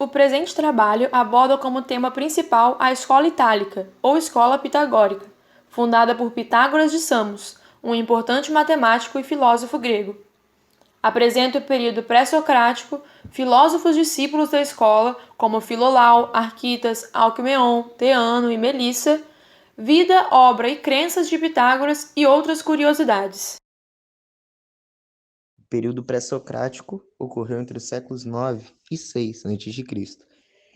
O presente trabalho aborda como tema principal a escola itálica, ou escola pitagórica, fundada por Pitágoras de Samos, um importante matemático e filósofo grego. Apresenta o período pré-socrático, filósofos discípulos da escola, como Filolau, Arquitas, Alcmeon, Teano e Melissa, vida, obra e crenças de Pitágoras e outras curiosidades. O período pré-socrático ocorreu entre os séculos 9 e 6 a.C.,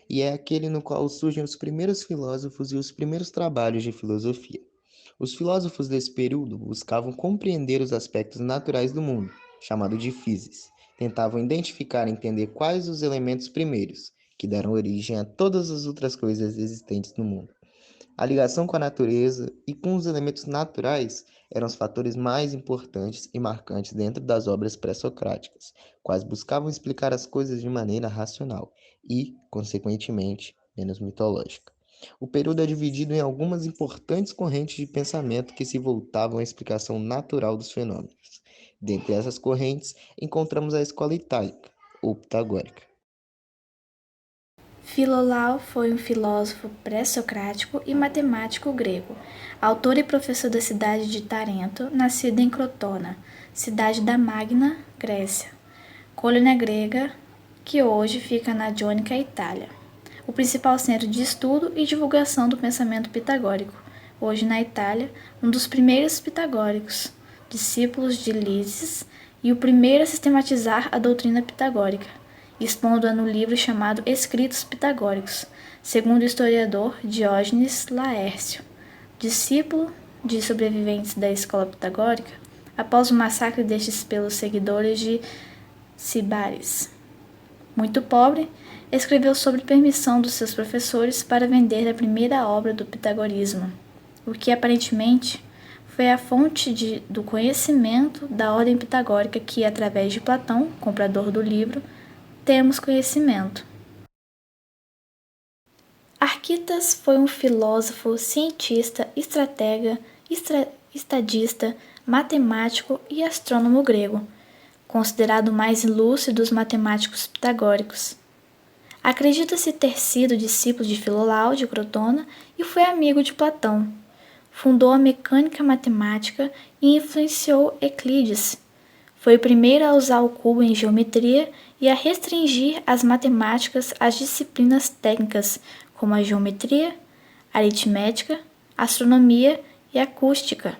e é aquele no qual surgem os primeiros filósofos e os primeiros trabalhos de filosofia. Os filósofos desse período buscavam compreender os aspectos naturais do mundo, chamado de physis. Tentavam identificar e entender quais os elementos primeiros, que deram origem a todas as outras coisas existentes no mundo. A ligação com a natureza e com os elementos naturais eram os fatores mais importantes e marcantes dentro das obras pré-socráticas, quais buscavam explicar as coisas de maneira racional e, consequentemente, menos mitológica. O período é dividido em algumas importantes correntes de pensamento que se voltavam à explicação natural dos fenômenos. Dentre essas correntes, encontramos a escola itálica, ou pitagórica. Filolau foi um filósofo pré-socrático e matemático grego, autor e professor da cidade de Tarento, nascido em Crotona, cidade da Magna Grécia, colônia grega que hoje fica na Jônica, Itália. O principal centro de estudo e divulgação do pensamento pitagórico, hoje na Itália, um dos primeiros pitagóricos, discípulos de Lises e o primeiro a sistematizar a doutrina pitagórica, expondo-a no livro chamado Escritos Pitagóricos, segundo o historiador Diógenes Laércio, discípulo de sobreviventes da escola pitagórica, após o massacre destes pelos seguidores de Cibares. Muito pobre, escreveu sobre permissão dos seus professores para vender a primeira obra do pitagorismo, o que aparentemente foi a fonte do conhecimento da ordem pitagórica que, através de Platão, comprador do livro, temos conhecimento. Arquitas foi um filósofo, cientista, estratega, estadista, matemático e astrônomo grego, considerado o mais ilustre dos matemáticos pitagóricos. Acredita-se ter sido discípulo de Filolau de Crotona e foi amigo de Platão. Fundou a mecânica matemática e influenciou Euclides. Foi o primeiro a usar o cubo em geometria e a restringir as matemáticas às disciplinas técnicas, como a geometria, aritmética, astronomia e acústica.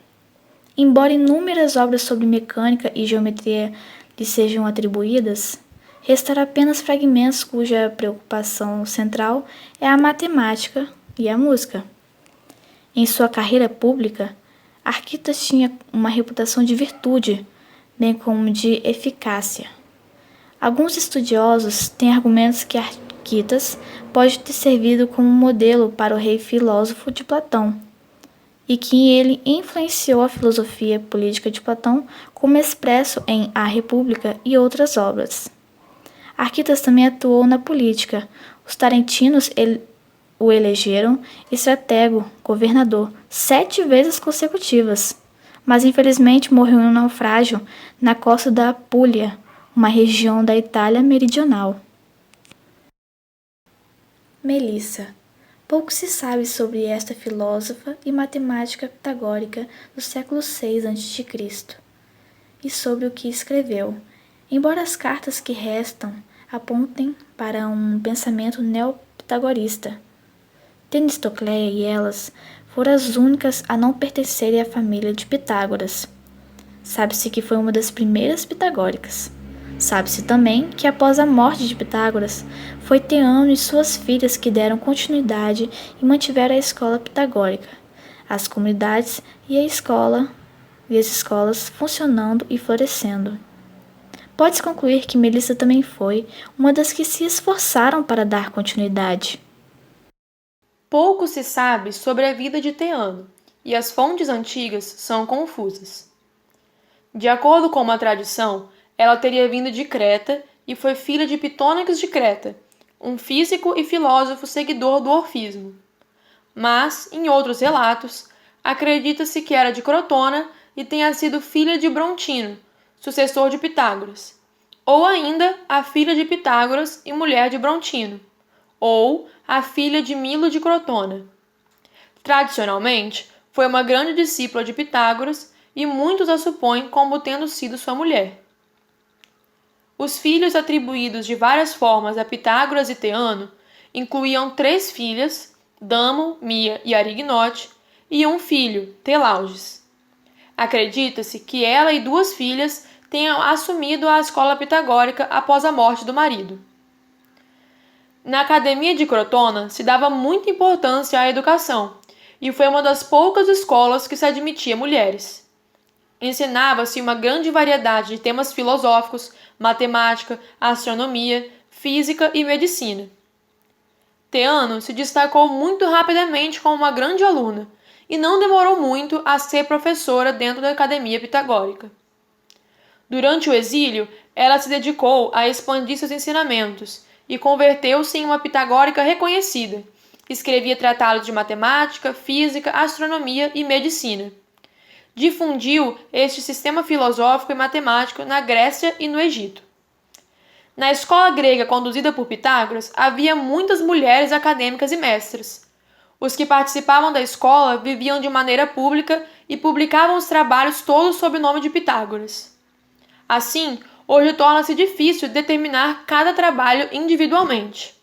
Embora inúmeras obras sobre mecânica e geometria lhe sejam atribuídas, restaram apenas fragmentos cuja preocupação central é a matemática e a música. Em sua carreira pública, Arquitas tinha uma reputação de virtude, bem como de eficácia. Alguns estudiosos têm argumentos que Arquitas pode ter servido como modelo para o rei filósofo de Platão, e que ele influenciou a filosofia política de Platão, como expresso em A República e outras obras. Arquitas também atuou na política. Os tarentinos o elegeram estratego, governador, 7 vezes consecutivas, mas infelizmente morreu em um naufrágio na costa da Apulia, uma região da Itália meridional. Melissa. Pouco se sabe sobre esta filósofa e matemática pitagórica do século VI a.C. e sobre o que escreveu, embora as cartas que restam apontem para um pensamento neopitagorista. Temistocleia e Elas foram as únicas a não pertencerem à família de Pitágoras. Sabe-se que foi uma das primeiras pitagóricas. Sabe-se também que após a morte de Pitágoras, foi Teano e suas filhas que deram continuidade e mantiveram a escola pitagórica, as comunidades e as escolas funcionando e florescendo. Pode-se concluir que Melissa também foi uma das que se esforçaram para dar continuidade. Pouco se sabe sobre a vida de Teano, e as fontes antigas são confusas. De acordo com uma tradição, ela teria vindo de Creta e foi filha de Pitônicos de Creta, um físico e filósofo seguidor do orfismo. Mas, em outros relatos, acredita-se que era de Crotona e tenha sido filha de Brontino, sucessor de Pitágoras, ou ainda a filha de Pitágoras e mulher de Brontino, ou a filha de Milo de Crotona. Tradicionalmente, foi uma grande discípula de Pitágoras e muitos a supõem como tendo sido sua mulher. Os filhos atribuídos de várias formas a Pitágoras e Teano incluíam 3 filhas, Damo, Mia e Arignote, e um filho, Telauges. Acredita-se que ela e 2 filhas tenham assumido a escola pitagórica após a morte do marido. Na Academia de Crotona se dava muita importância à educação, e foi uma das poucas escolas que se admitia mulheres. Ensinava-se uma grande variedade de temas filosóficos, matemática, astronomia, física e medicina. Teano se destacou muito rapidamente como uma grande aluna, e não demorou muito a ser professora dentro da Academia Pitagórica. Durante o exílio, ela se dedicou a expandir seus ensinamentos e converteu-se em uma pitagórica reconhecida. Escrevia tratados de matemática, física, astronomia e medicina. Difundiu este sistema filosófico e matemático na Grécia e no Egito. Na escola grega conduzida por Pitágoras, havia muitas mulheres acadêmicas e mestras. Os que participavam da escola viviam de maneira pública e publicavam os trabalhos todos sob o nome de Pitágoras. Assim, hoje torna-se difícil determinar cada trabalho individualmente.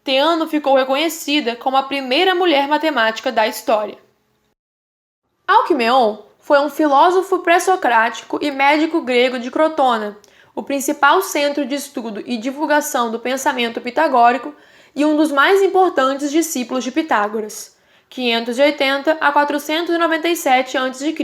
Teano ficou reconhecida como a primeira mulher matemática da história. Alquimeon foi um filósofo pré-socrático e médico grego de Crotona, o principal centro de estudo e divulgação do pensamento pitagórico e um dos mais importantes discípulos de Pitágoras, 580 a 497 a.C.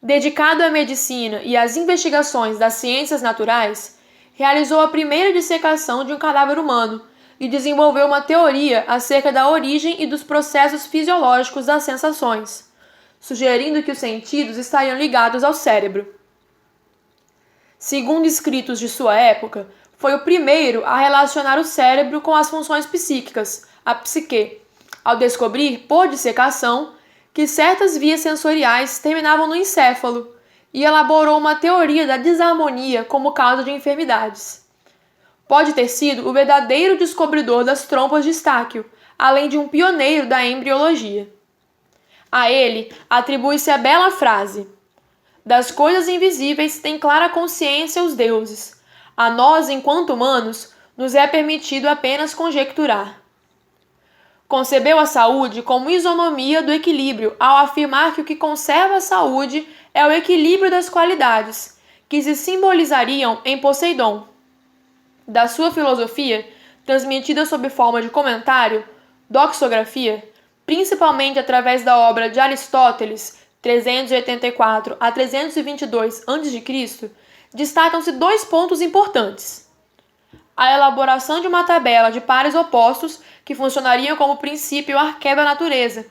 Dedicado à medicina e às investigações das ciências naturais, realizou a primeira dissecação de um cadáver humano e desenvolveu uma teoria acerca da origem e dos processos fisiológicos das sensações, sugerindo que os sentidos estariam ligados ao cérebro. Segundo escritos de sua época, foi o primeiro a relacionar o cérebro com as funções psíquicas, a psique, ao descobrir, por dissecação, que certas vias sensoriais terminavam no encéfalo, e elaborou uma teoria da desarmonia como causa de enfermidades. Pode ter sido o verdadeiro descobridor das trompas de Estáquio, além de um pioneiro da embriologia. A ele atribui-se a bela frase: das coisas invisíveis têm clara consciência os deuses. A nós, enquanto humanos, nos é permitido apenas conjecturar. Concebeu a saúde como isonomia do equilíbrio, ao afirmar que o que conserva a saúde é o equilíbrio das qualidades, que se simbolizariam em Poseidon. Da sua filosofia, transmitida sob forma de comentário, doxografia, principalmente através da obra de Aristóteles, 384 a 322 a.C., destacam-se 2 pontos importantes: a elaboração de uma tabela de pares opostos que funcionariam como princípio arqué da natureza,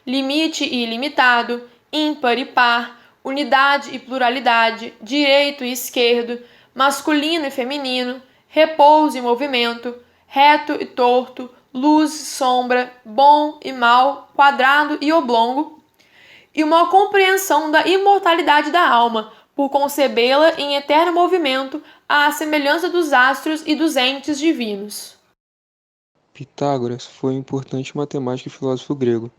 limite e ilimitado, ímpar e par, unidade e pluralidade, direito e esquerdo, masculino e feminino, repouso e movimento, reto e torto, luz e sombra, bom e mal, quadrado e oblongo, e uma compreensão da imortalidade da alma, por concebê-la em eterno movimento à semelhança dos astros e dos entes divinos. Pitágoras foi um importante matemático e filósofo grego.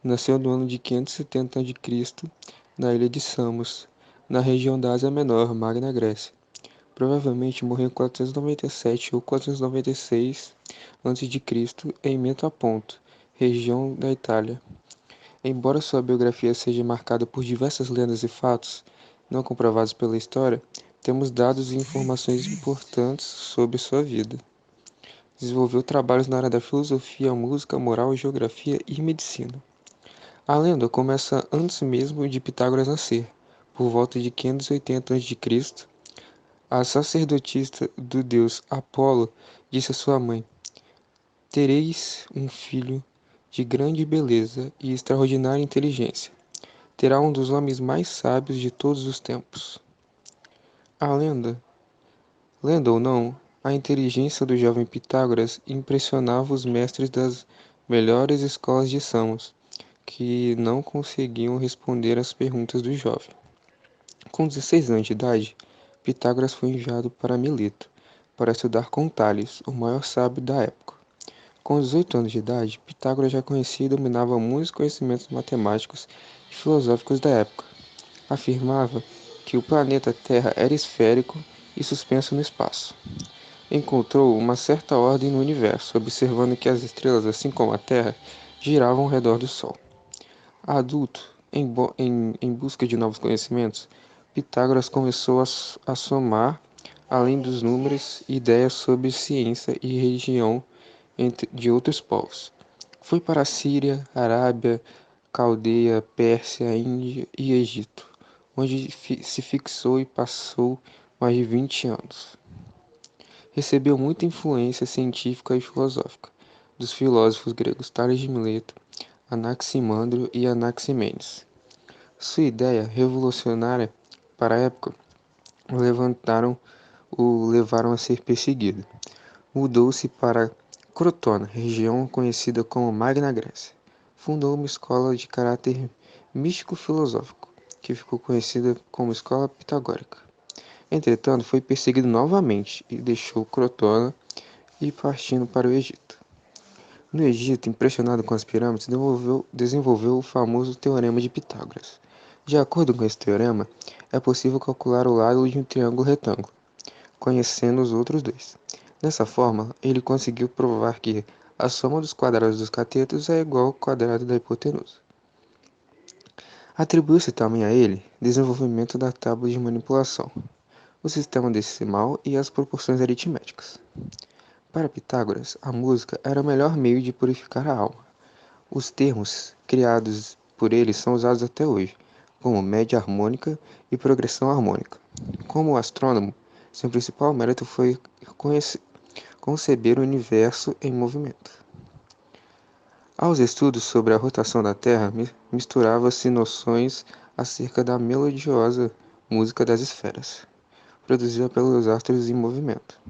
Nasceu no ano de 570 a.C., na ilha de Samos, na região da Ásia Menor, Magna Grécia. Provavelmente morreu em 497 ou 496 a.C. em Metaponto, região da Itália. Embora sua biografia seja marcada por diversas lendas e fatos não comprovados pela história, temos dados e informações importantes sobre sua vida. Desenvolveu trabalhos na área da filosofia, música, moral, geografia e medicina. A lenda começa antes mesmo de Pitágoras nascer, por volta de 580 a.C. A sacerdotisa do deus Apolo disse a sua mãe: tereis um filho de grande beleza e extraordinária inteligência. Terá um dos homens mais sábios de todos os tempos. A lenda ou não, a inteligência do jovem Pitágoras impressionava os mestres das melhores escolas de Samos, que não conseguiam responder às perguntas do jovem. Com 16 anos de idade, Pitágoras foi enviado para Mileto, para estudar com Tales, o maior sábio da época. Com 18 anos de idade, Pitágoras já conhecia e dominava muitos conhecimentos matemáticos e filosóficos da época. Afirmava que o planeta Terra era esférico e suspenso no espaço. Encontrou uma certa ordem no universo, observando que as estrelas, assim como a Terra, giravam ao redor do Sol. Adulto, em busca de novos conhecimentos, Pitágoras começou a somar, além dos números, ideias sobre ciência e religião de outros povos. Foi para a Síria, Arábia, Caldeia, Pérsia, Índia e Egito, onde se fixou e passou mais de 20 anos. Recebeu muita influência científica e filosófica dos filósofos gregos Tales de Mileto, Anaximandro e Anaximenes. Sua ideia revolucionária para a época o levaram a ser perseguido. Mudou-se para Crotona, região conhecida como Magna Grécia. Fundou uma escola de caráter místico-filosófico, que ficou conhecida como Escola Pitagórica. Entretanto, foi perseguido novamente e deixou Crotona e partindo para o Egito. No Egito, impressionado com as pirâmides, desenvolveu o famoso Teorema de Pitágoras. De acordo com esse teorema, é possível calcular o lado de um triângulo retângulo, conhecendo os outros dois. Dessa forma, ele conseguiu provar que a soma dos quadrados dos catetos é igual ao quadrado da hipotenusa. Atribuiu-se também a ele desenvolvimento da tábua de manipulação, o sistema decimal e as proporções aritméticas. Para Pitágoras, a música era o melhor meio de purificar a alma. Os termos criados por ele são usados até hoje, como média harmônica e progressão harmônica. Como astrônomo, seu principal mérito foi conceber o universo em movimento. Aos estudos sobre a rotação da Terra, misturava-se noções acerca da melodiosa música das esferas, produzida pelos astros em movimento.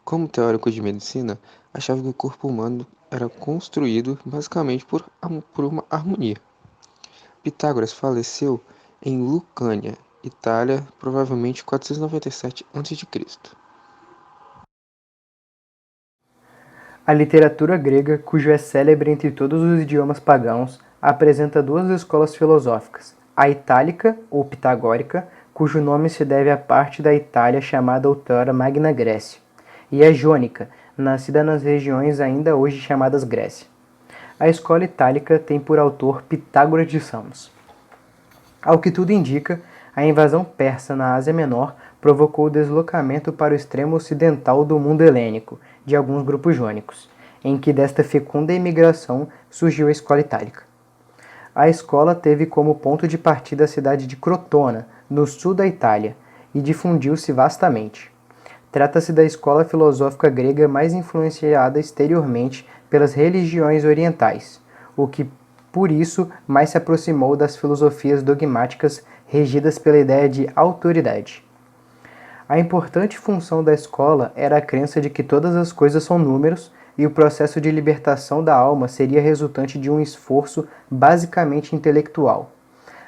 Como teórico de medicina, achava que o corpo humano era construído basicamente por uma harmonia. Pitágoras faleceu em Lucânia, Itália, provavelmente 497 a.C. A literatura grega, cujo é célebre entre todos os idiomas pagãos, apresenta duas escolas filosóficas: a itálica, ou pitagórica, cujo nome se deve à parte da Itália chamada outrora Magna Grécia, e a jônica, nascida nas regiões ainda hoje chamadas Grécia. A escola itálica tem por autor Pitágoras de Samos. Ao que tudo indica, a invasão persa na Ásia Menor provocou o deslocamento para o extremo ocidental do mundo helênico de alguns grupos jônicos, em que desta fecunda imigração surgiu a escola itálica. A escola teve como ponto de partida a cidade de Crotona, no sul da Itália, e difundiu-se vastamente. Trata-se da escola filosófica grega mais influenciada exteriormente pelas religiões orientais, o que por isso mais se aproximou das filosofias dogmáticas regidas pela ideia de autoridade. A importante função da escola era a crença de que todas as coisas são números e o processo de libertação da alma seria resultante de um esforço basicamente intelectual.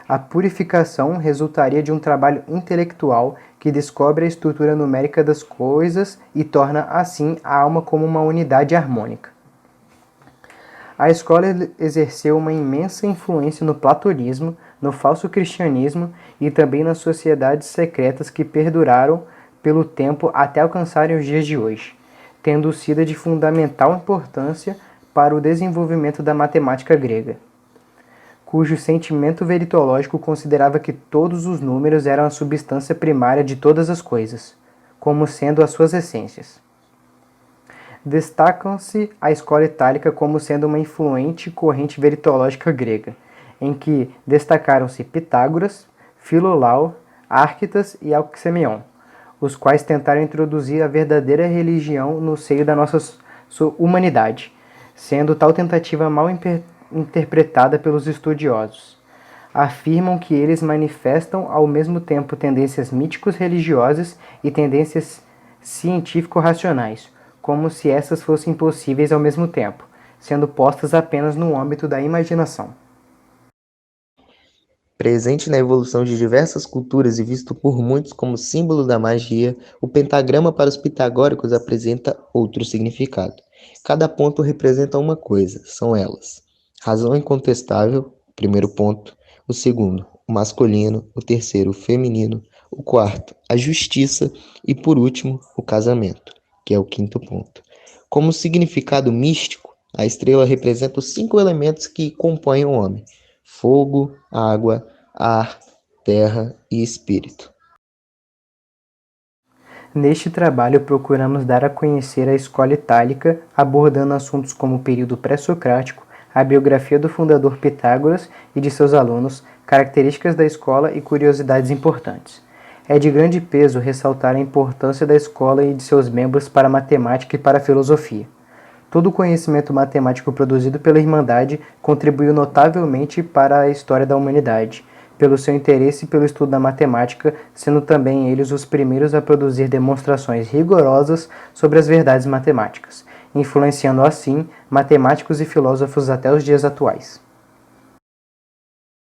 A purificação resultaria de um trabalho intelectual que descobre a estrutura numérica das coisas e torna assim a alma como uma unidade harmônica. A escola exerceu uma imensa influência no platonismo, no falso cristianismo e também nas sociedades secretas que perduraram pelo tempo até alcançarem os dias de hoje, tendo sido de fundamental importância para o desenvolvimento da matemática grega, cujo sentimento veritológico considerava que todos os números eram a substância primária de todas as coisas, como sendo as suas essências. Destacam-se a escola itálica como sendo uma influente corrente veritológica grega, em que destacaram-se Pitágoras, Filolau, Árquitas e Alcmenion, os quais tentaram introduzir a verdadeira religião no seio da nossa humanidade, sendo tal tentativa mal interpretada pelos estudiosos. Afirmam que eles manifestam ao mesmo tempo tendências míticos-religiosas e tendências científico-racionais, como se essas fossem possíveis ao mesmo tempo, sendo postas apenas no âmbito da imaginação. Presente na evolução de diversas culturas e visto por muitos como símbolo da magia, o pentagrama para os pitagóricos apresenta outro significado. Cada ponto representa uma coisa, são elas: razão incontestável, o primeiro ponto; o segundo, o masculino; o terceiro, o feminino; o quarto, a justiça; e por último, o casamento, que é o quinto ponto. Como significado místico, a estrela representa os 5 elementos que compõem o homem: fogo, água, ar, terra e espírito. Neste trabalho, procuramos dar a conhecer a escola itálica, abordando assuntos como o período pré-socrático, a biografia do fundador Pitágoras e de seus alunos, características da escola e curiosidades importantes. É de grande peso ressaltar a importância da escola e de seus membros para a matemática e para a filosofia. Todo o conhecimento matemático produzido pela Irmandade contribuiu notavelmente para a história da humanidade, pelo seu interesse pelo estudo da matemática, sendo também eles os primeiros a produzir demonstrações rigorosas sobre as verdades matemáticas, influenciando assim matemáticos e filósofos até os dias atuais.